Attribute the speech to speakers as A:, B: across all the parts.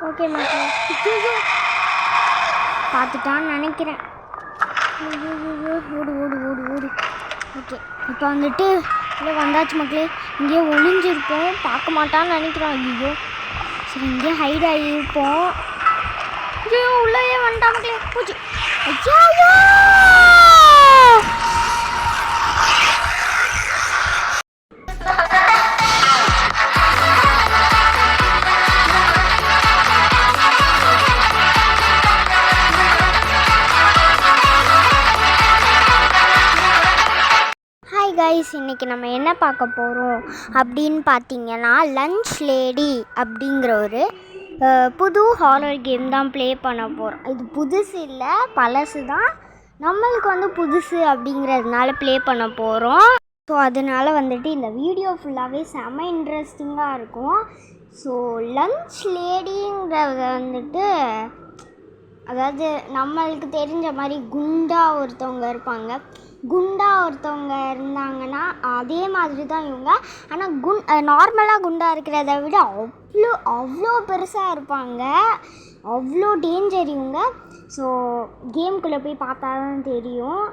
A: Okay மக்களே, பார்த்துட்டான்னு நினைக்கிறேன். ஓடு ஓடு ஓடு ஓடு. ஓகே, இப்போ வந்துட்டு இல்லை வந்தாச்சு மக்களே. இங்கேயே ஒளிஞ்சிருப்போம், பார்க்க மாட்டான்னு நினைக்கிறோம். ஐயோ சரி, இங்கேயே ஹைட் ஆகியிருப்போம். ஐயோ உள்ளே வந்துட்டா மக்களே, பூச்சி. ஐயோ கைஸ், இன்றைக்கி நம்ம என்ன பார்க்க போகிறோம் அப்படின்னு பார்த்தீங்கன்னா, லஞ்ச் லேடி அப்படிங்கிற ஒரு புது ஹாரர் கேம் தான் ப்ளே பண்ண போகிறோம். இது புதுசு இல்லை, பழசு தான். நம்மளுக்கு வந்து புதுசு அப்படிங்கிறதுனால ப்ளே பண்ண போகிறோம். ஸோ அதனால் வந்துட்டு இந்த வீடியோ ஃபுல்லாகவே செம்ம இன்ட்ரெஸ்டிங்காக இருக்கும். ஸோ லஞ்ச் லேடிங்கிறத வந்துட்டு, அதாவது நம்மளுக்கு தெரிஞ்ச மாதிரி குண்டா ஒருத்தவங்க இருப்பாங்க. குண்டா ஒருத்தவங்க இருந்தாங்கன்னா அதே மாதிரி தான் இவங்க. ஆனால் நார்மலாக குண்டா இருக்கிறத விட அவ்வளோ பெருசாக இருப்பாங்க. அவ்வளோ டேஞ்சர் இவங்க. ஸோ கேம்குள்ளே போய் பார்த்தா தான் தெரியும்,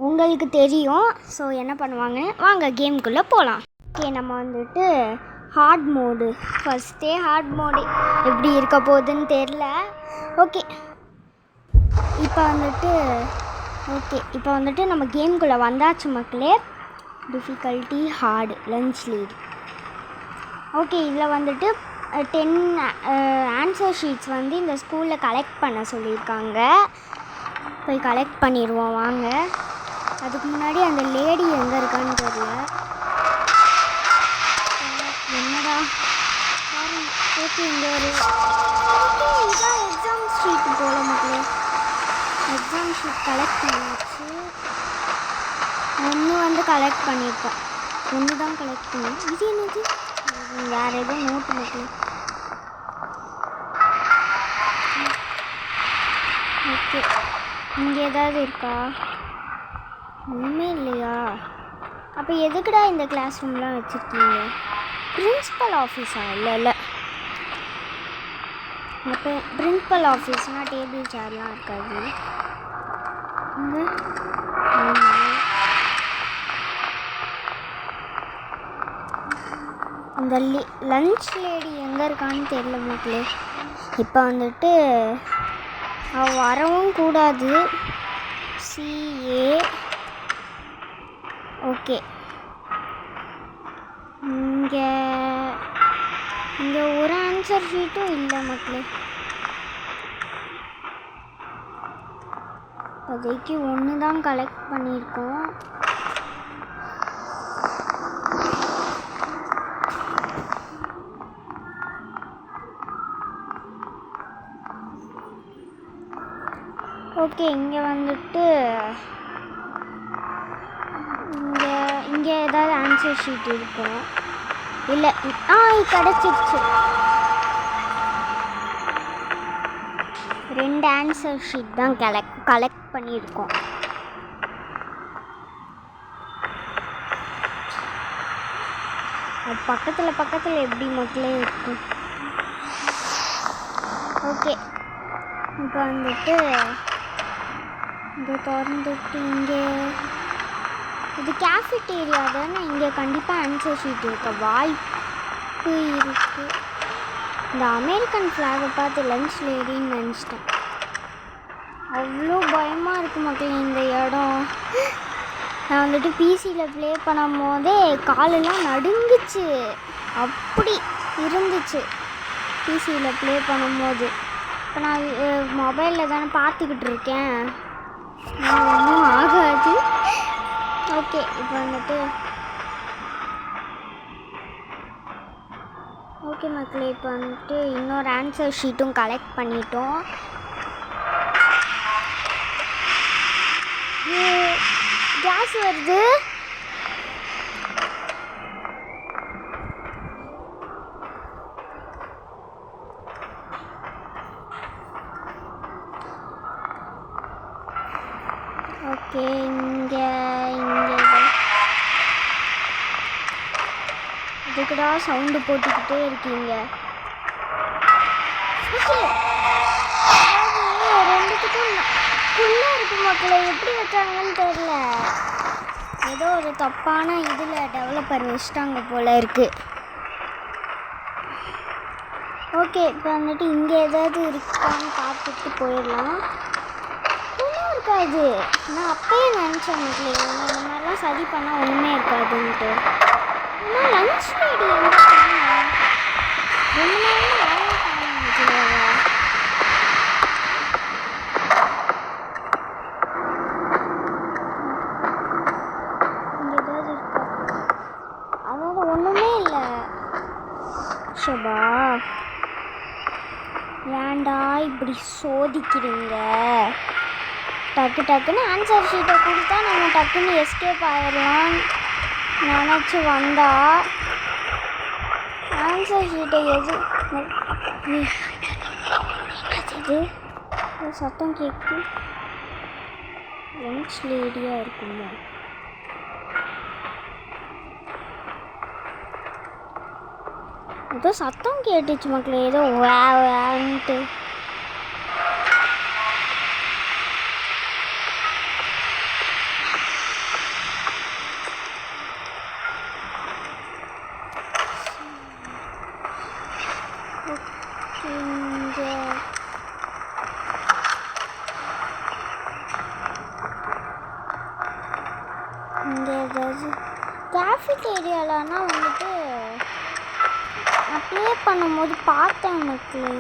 A: உங்களுக்கு தெரியும். ஸோ என்ன பண்ணுவாங்க, வாங்க கேம்குள்ளே போகலாம். ஓகே, நம்ம வந்துட்டு ஹார்ட் மோடு, ஃபஸ்ட்டே ஹார்ட் மோடு எப்படி இருக்க போகுதுன்னு தெரில. ஓகே, இப்போ வந்துட்டு நம்ம கேம்குள்ளே வந்தாச்சு மக்களே. Difficulty hard, lunch lady. Okay, இதில் வந்துட்டு 10 ஆன்சர் ஷீட்ஸ் வந்து இந்த ஸ்கூலில் கலெக்ட் பண்ண சொல்லியிருக்காங்க. போய் கலெக்ட் பண்ணிடுவோம் வாங்க. அதுக்கு முன்னாடி அந்த லேடி எங்கே இருக்கான்னு தெரியல. என்னடா, ஓகே இங்கே ஒரு இதான் எக்ஸாம் ஷீட்டு போல மக்களே. எக்ஸாம் ஷீட் கலெக்ட் பண்ணியாச்சு. ஒன்று வந்து கலெக்ட் பண்ணியிருக்கோம், ஒன்று தான் கலெக்ட் பண்ணோம். இது என்னது, வேறு எதுவும் நோட்டு மக்களே. ஓகே, இங்கே ஏதாவது இருக்கா? ஒன்றுமே இல்லையா? அப்போ எதுக்குடா இந்த கிளாஸ் ரூம்லாம் வச்சுருக்கீங்க? பிரின்ஸிபல் ஆஃபீஸா? இல்லை அப்போ பிரின்ஸிபல் ஆஃபீஸ்னால் டேபிள் சேர்லாம் இருக்காது. இங்கே இந்த லஞ்ச் லேடி எங்கே இருக்கான்னு தெரியல மக்களே. இப்போ வந்துட்டு அவள் வரவும் கூடாது. CA. ஓகே, இங்கே ஒரு ஆன்சர் ஷீட்டும் இல்லை மக்களே. இப்போதைக்கு ஒன்று தான் கலெக்ட் பண்ணியிருக்கோம். ஓகே, இங்கே வந்துட்டு இங்கே ஏதாவது ஆன்சர் ஷீட் இருக்கும். இல்லை, கிடச்சிருச்சு. 2 ஆன்சர் ஷீட் தான் கலெக்ட் பண்ணியிருக்கோம். அது பக்கத்தில் எப்படி மக்களே இருக்கும். ஓகே, இப்போ வந்துட்டு இங்கே திறந்துட்டு, இங்கே இது கேஃபிட்டேரியா தானே, இங்கே கண்டிப்பாக ஆன்சர் ஷீட் இருக்க வாய்ப்பு இருக்குது. இந்த அமெரிக்கன் ஃப்ளாகை பார்த்து லஞ்ச் லேடின்னு நினச்சிட்டேன். அவ்வளோ பயமாக இருக்குது மக்களே இந்த இடம். நான் வந்துட்டு பிசியில் ப்ளே பண்ணும் போதே காலெல்லாம் நடுங்குச்சு, அப்படி இருந்துச்சு பிசியில் ப்ளே பண்ணும்போது. இப்போ நான் மொபைலில் தானே பார்த்துக்கிட்டு இருக்கேன், ஒன்றும் ஆகாது. ஓகே, இப்போ வந்துட்டு ஓகே மக்களே, இப்போ வந்துட்டு இன்னொரு ஆன்சர் ஷீட்டும் கலெக்ட் பண்ணிட்டோம். கேஸ் வருது. ஓகே, இங்கே இதுக்குடா சவுண்டு போட்டுக்கிட்டே இருக்கீங்க. இதுக்குள்ளே இருக்கு மக்களை, எப்படி வச்சாங்கன்னு தெரியல. ஏதோ ஒரு தப்பான இதில் டெவலப்பர் வச்சுட்டாங்க போல இருக்குது. ஓகே, இப்போ வந்துட்டு இங்கே ஏதாவது இருக்கான்னு பார்த்துட்டு போயிடலாம். ஒன்றும் இருக்காது. நான் அப்பயே நினச்சேன் மக்களே, இந்த மாதிரிலாம் சரி பண்ணால் ஒன்றுமே இருக்காதுன்ட்டு. ஆனால் லஞ்ச் லேடி எங்கே காணோம்? ரொம்ப நேரமாக வேலையை காணோம். இங்கே ஏதாவது இருக்கா? அதாவது ஒன்றுமே இல்லை. ஷபா, ஏன்டா இப்படி சோதிக்கிறீங்க? டக்கு டக்குன்னு ஆன்சர் ஷீட்டை கொடுத்தா நம்ம டக்குன்னு எஸ்கேப் ஆயிடலாம் நினச்சி வந்தா ஆன்சர் ஷீட்டை இது சத்தம் கேட்கு. லஞ்ச் லேடியாக இருக்குங்க. ஏதோ சத்தம் கேட்டுச்சு மக்களே, ஏதோ வேன்ட்டு. இங்கே ஏதாவது கேஃபிடேரியாலன்னா வந்துட்டு நான் ப்ளே பண்ணும்போது பார்த்தேன் மக்களே.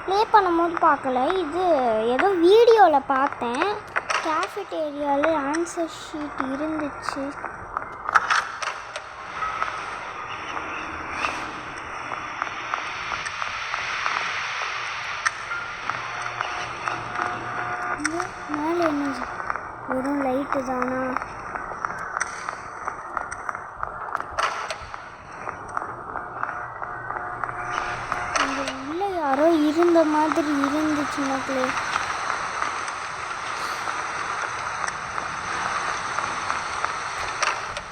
A: ப்ளே பண்ணும்போது பார்க்கல, இது ஏதோ வீடியோவில் பார்த்தேன். கேஃபிடேரியாவில் ஆன்சர் ஷீட் இருந்துச்சு. மேலே என்ன வெறும் லைட்டு தானா? இங்கே உள்ள யாரோ இருந்த மாதிரி இருந்துச்சு மக்களே.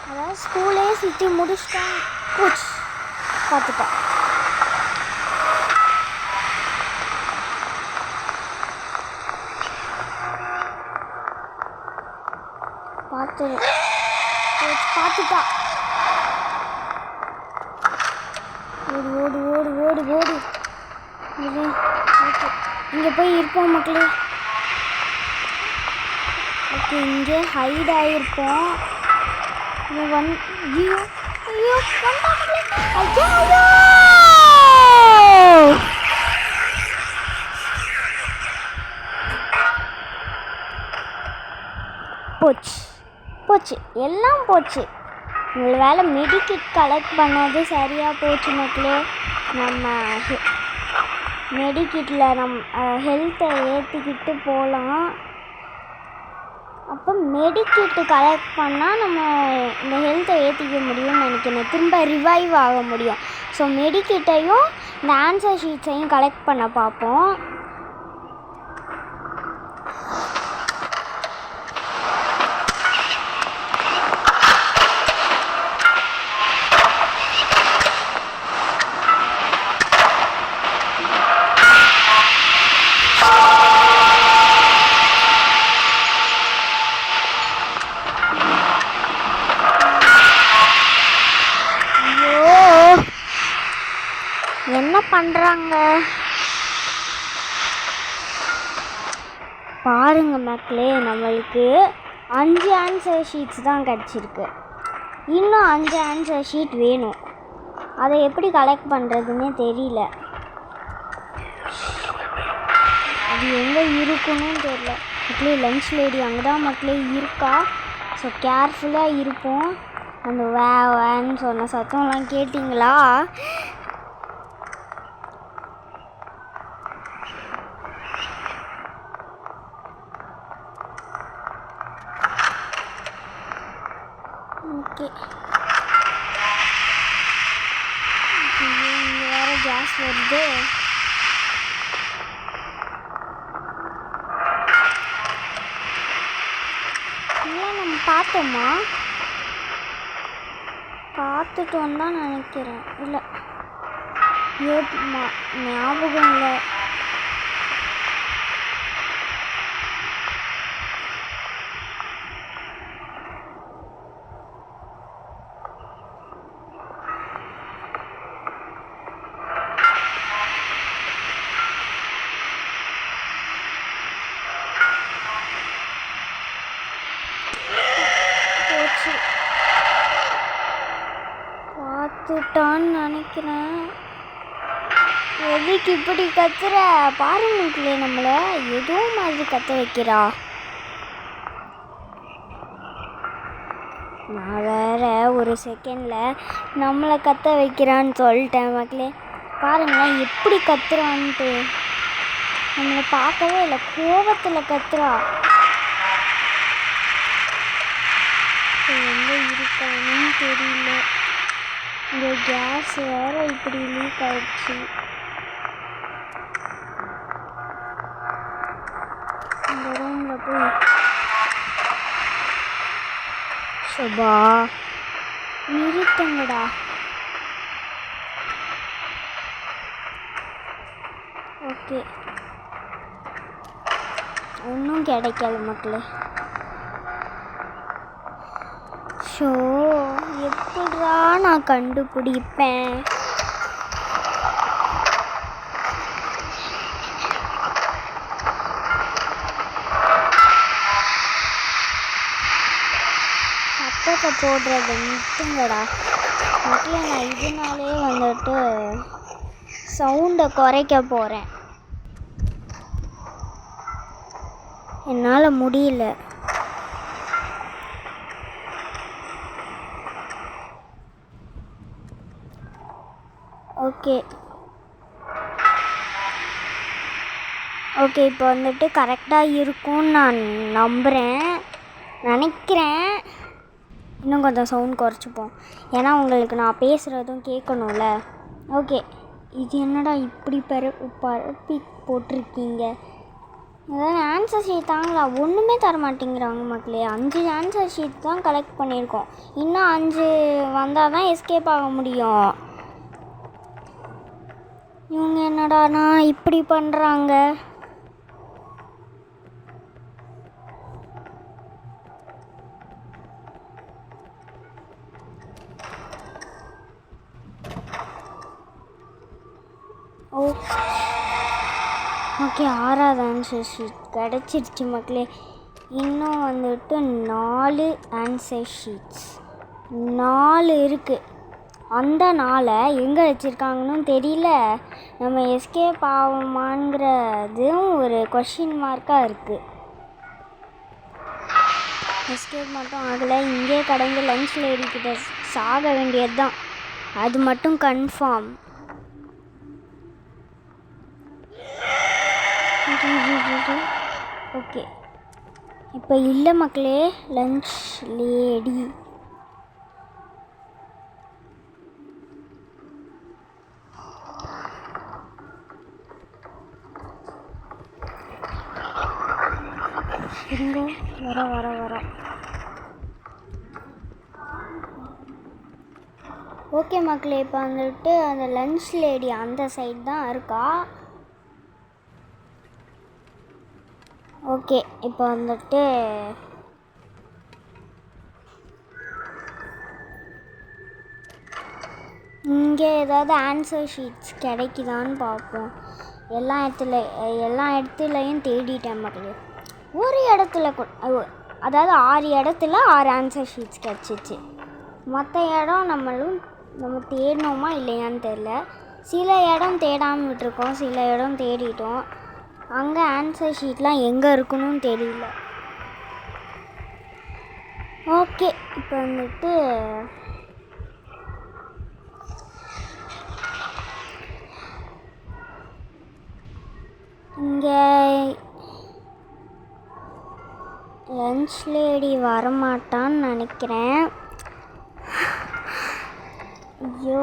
A: அதாவது ஸ்கூலே சுற்றி முடிச்சிட்டான். போச்சு, பார்த்துட்டா. பார்த்துட்டா. ஓடு ஓடு ஓடு ஓடு ஓடு. ஓகே, இங்கே போய் இருப்போம் மக்களே. ஓகே, இங்கே ஹைட் ஆகிருப்போம். ஐயோ ஐயோ ஐயோ, போச்சு போச்சு, எல்லாம் போச்சு. உங்களை வேலை மெடிக்கிட் கலெக்ட் பண்ணது சரியாக போச்சு மக்களே. நம்ம மெடிக்கிட்டில் ஹெல்த்தை ஏற்றிக்கிட்டு போகலாம். அப்போ மெடிக்கிட்டு கலெக்ட் பண்ணால் நம்ம இந்த ஹெல்த்தை ஏற்றிக்க முடியும்னு நினைக்கிறேன். திரும்ப ரிவைவ் ஆக முடியும். ஸோ மெடிக்கிட்டையும் இந்த ஆன்சர் ஷீட்ஸையும் கலெக்ட் பண்ண பார்ப்போம். என்ன பண்ணுறாங்க பாருங்க மக்களே. நம்மளுக்கு 5 ஆன்சர் ஷீட்ஸ் தான் கிடச்சிருக்கு. இன்னும் 5 ஆன்சர் ஷீட் வேணும். அதை எப்படி கலெக்ட் பண்ணுறதுன்னே தெரியல. அது எங்கே இருக்குன்னு தெரியல மக்களே. லஞ்ச் லேடி அங்கே தான் மக்களே இருக்கா. ஸோ கேர்ஃபுல்லாக இருப்போம். அந்த வேன்னு சொன்ன சத்தம்லாம் கேட்டிங்களா? ஓகே, இங்கே வேறு கேஸ் வருது. இல்லை, நம்ம பார்த்தோமா? பார்த்துட்டோன்னு தான் நினைக்கிறேன். இல்லை, ஞாபகம் இல்லை. நினைக்கிறேன். எதுக்கு இப்படி கத்துற? பாருங்களே, நம்மளை ஏதோ மாதிரி கத்த வைக்கிறா. நான் வேற ஒரு செகண்டில் நம்மளை கத்த வைக்கிறான்னு சொல்லிட்டேன் மக்களே. பாருங்களேன் எப்படி கத்துறான்ட்டு. நம்மளை பார்க்கவே இல்லை, கோபத்தில் கத்துறா. எங்கே இருக்கான்னு தெரியல. இந்த கேஸ் வேற இப்படி லீக் ஆயிடுச்சு. இந்த ரூமில் போய் சபா நிறுத்துங்கடா. ஓகே, ஒன்றும் கிடைக்காது மக்களே. ஷோ, எப்படா நான் கண்டுபிடிப்பேன்? சத்தத்தை போடுறத நிறுத்துங்கடா மக்களே. நான் இதனாலே வந்துட்டு சவுண்டை குறைக்க போகிறேன். என்னால் முடியல. ஓகே ஓகே, இப்போ வந்துட்டு கரெக்டாக இருக்கும்னு நான் நினைக்கிறேன். இன்னும் கொஞ்சம் சவுண்ட் குறைச்சிப்போம், ஏன்னா உங்களுக்கு நான் பேசுகிறதும் கேட்கணும்ல. ஓகே, இது என்னடா இப்படி பரப்பி போட்டிருக்கீங்க? அதாவது ஆன்சர் ஷீட் தாங்களா, ஒன்றுமே தர மாட்டேங்கிறாங்க மக்களே. 5 ஆன்சர் ஷீட் தான் கலெக்ட் பண்ணியிருக்கோம். இன்னும் 5 வந்தால் தான் எஸ்கேப் ஆக முடியும். இவங்க என்னடானா இப்படி பண்ணுறாங்க? ஓகே, 6வது ஆன்சர் ஷீட் கிடச்சிருச்சு மக்களே. இன்னும் வந்துட்டு 4 ஆன்சர் ஷீட்ஸ் 4 இருக்குது. அந்த 4 எங்கே வச்சுருக்காங்கன்னு தெரியல. நம்ம எஸ்கேப் ஆகுமாங்கிறதும் ஒரு கொஷின் மார்க்காக இருக்குது. எஸ்கேப் மட்டும் ஆகலை, இங்கே கடந்து லஞ்ச் லேடிக்கிட்ட சாக வேண்டியது தான், அது மட்டும் கன்ஃபார்ம். ஓகே, இப்போ இல்லை மக்களே, லஞ்ச் லேடி. இருங்க, வர. ஓகே மக்களே, இப்போ வந்துட்டு அந்த லஞ்ச் லேடி அந்த சைடு தான் இருக்கா. ஓகே, இப்போ வந்துட்டு இங்கே ஏதாவது ஆன்சர் ஷீட்ஸ் கிடைக்குதான்னு பார்ப்போம். எல்லா இடத்துலையும் தேடிட்டேன் மக்களே. ஒரு இடத்துல அதாவது 6 இடத்துல 6 ஆன்சர் ஷீட்ஸ் கிடச்சிச்சு. மற்ற இடம் நம்ம தேடினோமா இல்லையான்னு தெரில. சில இடம் தேடாமல் விட்டுருக்கோம், சில இடம் தேடிட்டோம். அங்கே ஆன்சர் ஷீட்லாம் எங்கே இருக்கணும்னு தெரியல. ஓகே, இப்போ வந்துட்டு இங்கே லஞ்ச் லேடி வரமாட்டான்னு நினைக்கிறேன். ஐயோ,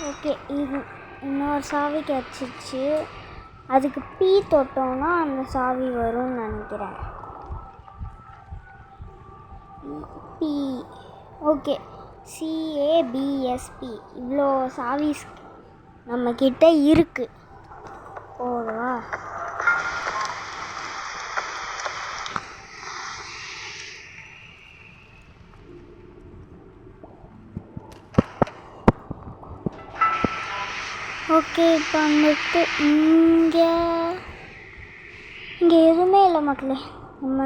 A: ஓகே, இது இன்னொரு சாவி கிடச்சிச்சு. அதுக்கு பி தொட்டோன்னா அந்த சாவி வரும்னு நினைக்கிறேன். B, okay, CABSP. இவ்வளோ சாவிஸ் நம்மக்கிட்ட இருக்குது. போதுவா? ஓகே, இப்போ வந்துட்டு இங்கே எதுவுமே மக்களே, நம்ம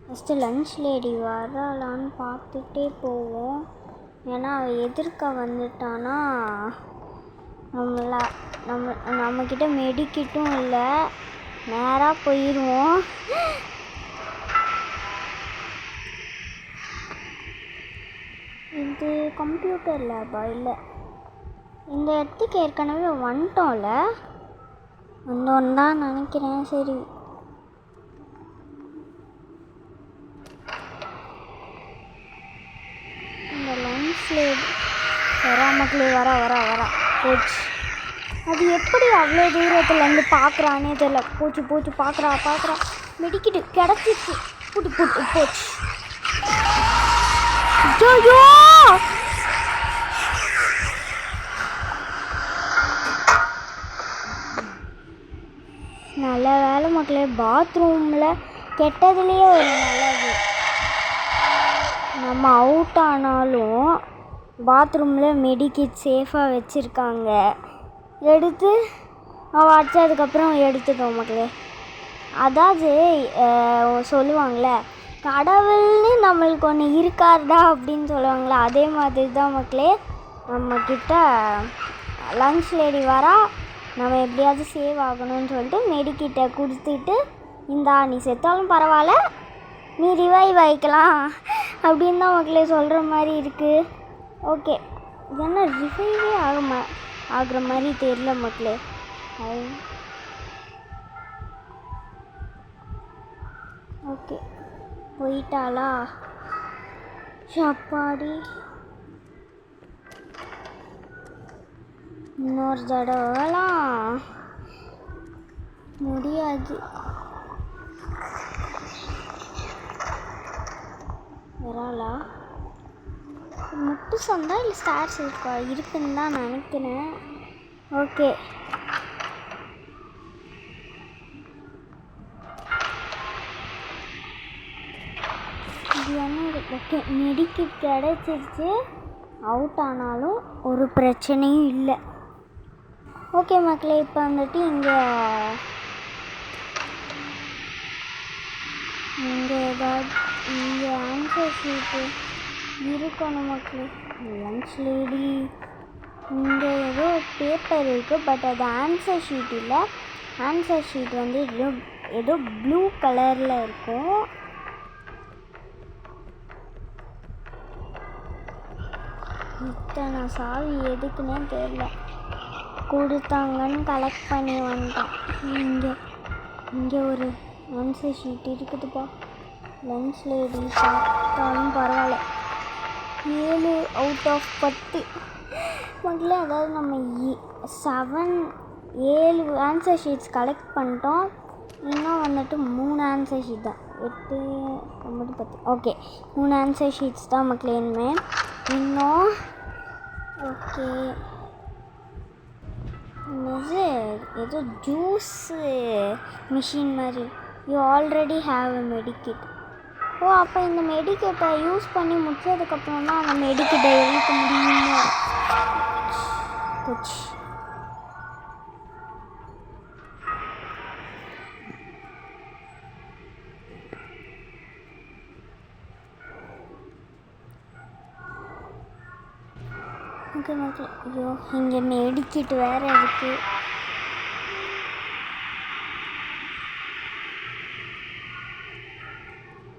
A: ஃபஸ்ட்டு லன்ச் லேடி வரலான்னு பார்த்துட்டே போவோம். ஏன்னா அவள் எதிர்க்க வந்துட்டானா நம்மக்கிட்ட மெடிக்கிட்டும் இல்லை, நேராக போயிடுவோம். இது கம்ப்யூட்டர் லேபா? இல்லை, இந்த இடத்துக்கு ஏற்கனவே வந்துட்டோம்ல, வந்தோன்னு தான் நினைக்கிறேன். சரி, இந்த லன்ச் லேடி மக்களே வரா போச்சு. அது எப்படி அவ்வளோ தூரத்துலேருந்து பார்க்குறானே தெரியல. போச்சு பார்க்குறா மெடிக்கிட்டு கிடச்சிச்சு. போச்சு. ஐயோ, நல்ல வேலை மக்களே, பாத்ரூமில் கெட்டதுலேயே ஒரு நல்லது. நம்ம அவுட் ஆனாலும் பாத்ரூமில் மெடிக்கிட் சேஃபாக வச்சுருக்காங்க. எடுத்து வச்சதுக்கப்புறம் எடுத்துட்டோம் மக்களே. அதாவது சொல்லுவாங்களே, கடவுள்னு நம்மளுக்கு ஒன்று இருக்காருடா அப்படின்னு சொல்லுவாங்களே, அதே மாதிரி தான் மக்களே. நம்மக்கிட்ட லன்ச் லேடி வரா, நம்ம எப்படியாவது சேவ் ஆகணும்னு சொல்லிட்டு மெடிக்கிட்ட கொடுத்துட்டு, இந்தா நீ செத்தாலும் பரவாயில்ல, நீ ரிவைவ் ஆகிக்கலாம் அப்படின்னு தான் மக்களே சொல்கிற மாதிரி இருக்குது. ஓகே, ஏன்னா ரிவைவே ஆகிற மாதிரி தெரியல மக்களே. ஓகே, போயிட்டாளா? சாப்பாடி இன்னொரு தடவைலாம் முடியாது. வராளா? முட்டு சந்தா இல்லை ஸ்டார்ஸ் இருக்குன்னு தான் நினைக்கிறேன். ஓகே, ஓகே, மெடிக்கிட் கிடச்சிருச்சு. அவுட் ஆனாலும் ஒரு பிரச்சனையும் இல்லை. ஓகே மக்களே, இப்போ வந்துட்டு இங்கே ஏதாவது இங்கே ஆன்சர் ஷீட்டு இருக்கணும் மக்களே. லன்ச் லேடி இங்கே ஏதோ பேப்பர் இருக்குது, பட் அது ஆன்சர் ஷீட் இல்லை. ஆன்சர் ஷீட் வந்து ஏதோ ப்ளூ கலரில் இருக்கும். இத்தனை சாவி எதுக்குன்னே தெரியல, கொடுத்தாங்கன்னு கலெக்ட் பண்ணி வந்துட்டான். இங்கே ஒரு ஆன்சர் ஷீட் இருக்குதுப்பா. லன்ச் லேடி பார்த்தாலும் பரவாயில்ல. 7 out of 10 மக்களே. அதாவது நம்ம 7 ஆன்சர் ஷீட்ஸ் கலெக்ட் பண்ணிட்டோம். இன்னும் வந்துட்டு 3 ஆன்சர் ஷீட் தான். 8, 9, 10. ஓகே, 3 ஆன்சர் ஷீட்ஸ் தான் மக்களே இனிமே. இன்னும் ஓகே, இது ஏதோ ஜூஸு மிஷின் மாதிரி. You already have a medkit. Oh, அப்போ இந்த மெடிக்கிட்டை யூஸ் பண்ணி முடிச்சதுக்கப்புறம் தான் அந்த மெடிக்கிட்டை எழுக்க முடியுமோ? போச்சு. ஓகே மக்களே, ஐயோ இங்கே மெடிக்கிட் வேறு இருக்குது.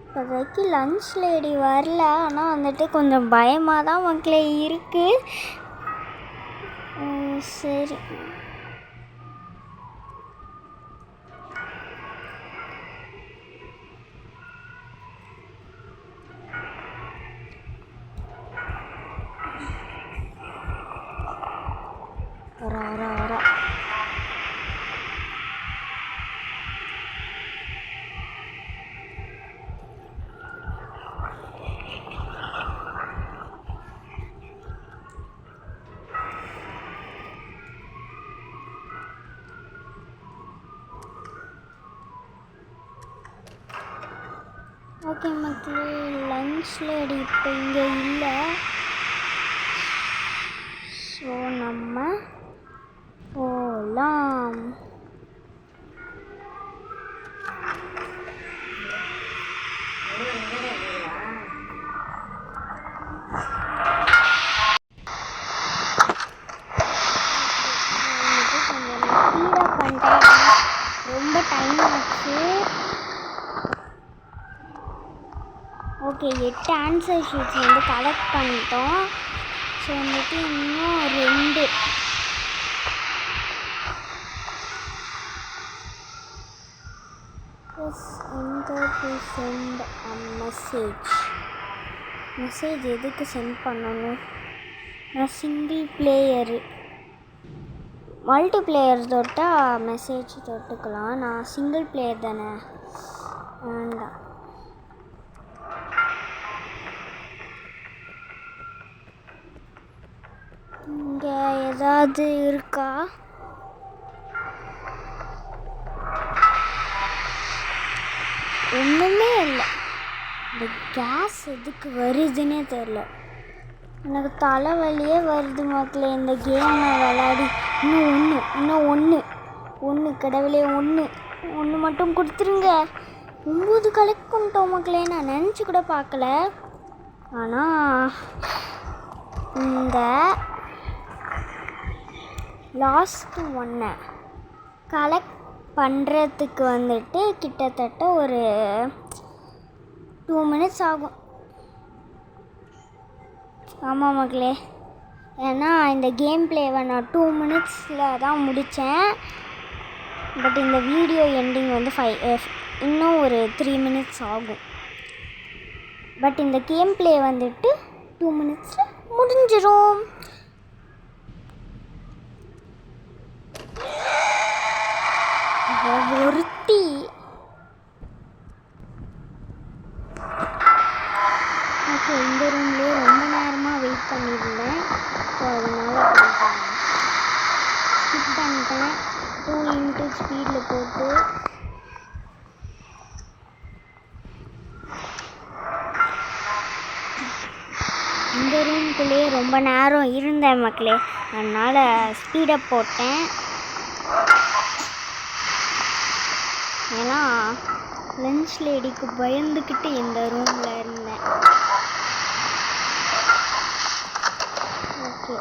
A: இப்போதைக்கு லன்ச் லேடி வரல, ஆனால் வந்துட்டு கொஞ்சம் பயமாக தான் மக்களே இருக்குது. சரி, வரா. ஓகே மக்களே, லன்ச் லேடி இப்போ இங்கே இல்லை. ஸோ நம்ம போகலாம். ஓகே 8 ஆன்சர் ஷீட்ஸ் வந்து கலெக்ட் பண்ணிட்டோம். ஸோ வந்துட்டு இன்னும் 2 enter to send a message எதுக்கு சென்ட் பண்ணணும்? நான் சிங்கிள் பிளேயரு மல்டிப்ளேயர் தொட்டால் மெசேஜ் தொட்டுக்கலாம். நான் சிங்கிள் பிளேயர் தானே, வேண்டாம். இங்கே ஏதாவது இருக்கா? ஒன்றுமே இல்லை. இந்த கேஸ் எதுக்கு வருதுன்னே தெரில. எனக்கு தலைவலியே வருது மக்களே இந்த கேமை விளையாடி. இன்னும் ஒன்று கடவுளே, ஒன்று மட்டும் கொடுத்துருங்க. 9 கலெக்ட் பண்ணிட்டோம் மக்களே. நான் நினச்சி கூட பார்க்கல. ஆனால் இந்த லாஸ்ட்டு ஒன்றை கலெக்ட் பண்ணுறதுக்கு வந்துட்டு கிட்டத்தட்ட ஒரு 2 மினிட்ஸ் ஆகும். ஆமாம் மக்களே, ஏன்னா இந்த கேம் பிளேவை நான் 2 மினிட்ஸில் தான் முடித்தேன். பட் இந்த வீடியோ எண்டிங் வந்து இன்னும் ஒரு 3 மினிட்ஸ் ஆகும். பட் இந்த கேம் பிளே வந்துட்டு 2 மினிட்ஸில் முடிஞ்சிடும். ஒருத்தி ஓகே, இந்த ரூம்லேயே ரொம்ப நேரமாக வெயிட் பண்ணியிருந்தேன். ஸோ அதனால் ஸ்கிப் பண்ணிட்டேன். 2 ஸ்பீடில் போட்டு இந்த ரூம்குள்ளேயே ரொம்ப நேரம் இருந்தேன் மக்களே. அதனால் ஸ்பீடப் போட்டேன். ஏன்னா லஞ்ச் லேடிக்கு பயந்துக்கிட்டு இந்த ரூமில் இருந்தேன். ஓகே,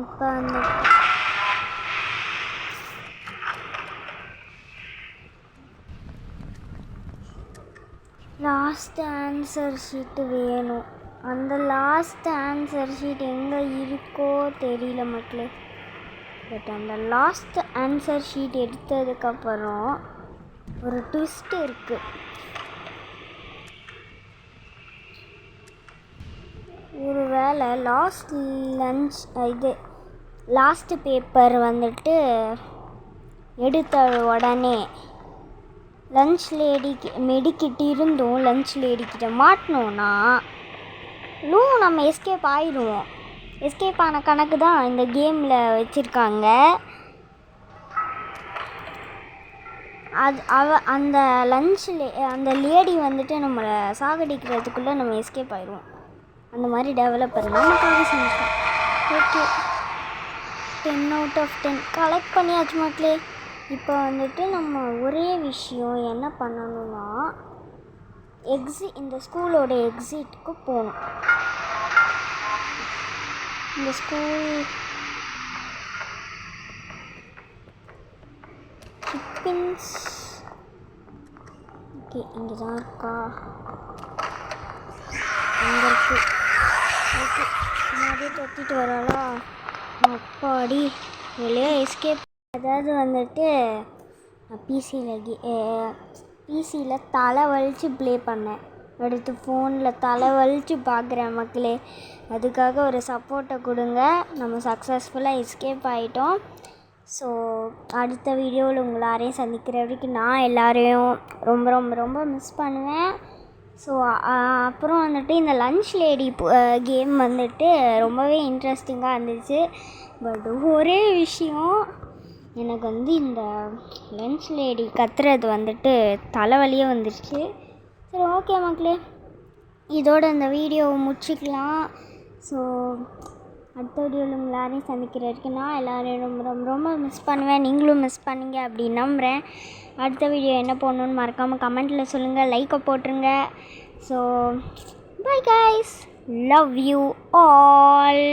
A: இப்போ அந்த லாஸ்ட் ஆன்சர் ஷீட்டு வேணும். அந்த லாஸ்ட் ஆன்சர் ஷீட் எங்கே இருக்கோ தெரியல மக்களே. பட் அந்த லாஸ்ட் ஆன்சர் ஷீட் எடுத்ததுக்கப்புறம் ஒரு ட்விஸ்ட் இருக்குது. ஒரு வேளை லாஸ்ட் பேப்பர் வந்துட்டு எடுத்த உடனே லஞ்ச் லேடிக்கு மெடிக்கிட்டு இருந்தும் லஞ்ச் லேடிக்கிட்ட மாட்டினோன்னா நம்ம எஸ்கேப் ஆயிடுவோம். எஸ்கேப் ஆன கணக்கு தான் இந்த கேமில் வச்சுருக்காங்க. அந்த அந்த லேடி வந்துட்டு நம்மளை சாகடிக்கிறதுக்குள்ளே நம்ம எஸ்கேப் ஆயிடுவோம். அந்த மாதிரி டெவலப்பர் நமக்காக செஞ்சுட்டோம். ஓகே, 10 out of 10 கலெக்ட் பண்ணியாச்சு மக்களே. இப்போ வந்துட்டு நம்ம ஒரே விஷயம் என்ன பண்ணணும்னா இந்த ஸ்கூலோட எக்ஸிட்டுக்கு போகணும். இந்த ஸ்கூல் கிப்பின்ஸ் ஓகே, இங்கே தான் இருக்கா? அங்கே இருக்கு. ஓகே, முன்னாடியே தொத்திட்டு வராளா? அப்பாடி, வெளியே எஸ்கேப். அதாவது வந்துட்டு பிசியில் தலை வலித்து ப்ளே பண்ணேன். அடுத்து ஃபோனில் தலை வலித்து பார்க்குறேன் மக்களே. அதுக்காக ஒரு சப்போர்ட்டை கொடுங்க. நம்ம சக்ஸஸ்ஃபுல்லாக எஸ்கேப் ஆகிட்டோம். ஸோ அடுத்த வீடியோவில் உங்களை யாரையும் சந்திக்கிற வரைக்கும் நான் எல்லோரையும் ரொம்ப ரொம்ப ரொம்ப மிஸ் பண்ணுவேன். ஸோ அப்புறம் வந்துட்டு இந்த லஞ்ச் லேடி கேம் வந்துட்டு ரொம்பவே இன்ட்ரெஸ்டிங்காக இருந்துச்சு. பட் ஒரே விஷயம், எனக்கு வந்து இந்த லஞ்ச் லேடி கத்துறது வந்துட்டு தலைவலியே வந்துடுச்சு. சரி ஓகே மக்களே, இதோட இந்த வீடியோவை முடிச்சிக்கலாம். ஸோ அடுத்த வீடியோவில் உங்களை யாரையும் சந்திக்கிற வரைக்கும் நான் எல்லோரையும் ரொம்ப ரொம்ப ரொம்ப மிஸ் பண்ணுவேன். நீங்களும் மிஸ் பண்ணீங்க அப்படின்னு நம்புகிறேன். அடுத்த வீடியோ என்ன போடணுன்னு மறக்காமல் கமெண்ட்டில் சொல்லுங்கள், லைக்கை போட்டுருங்க. So bye guys, love you all.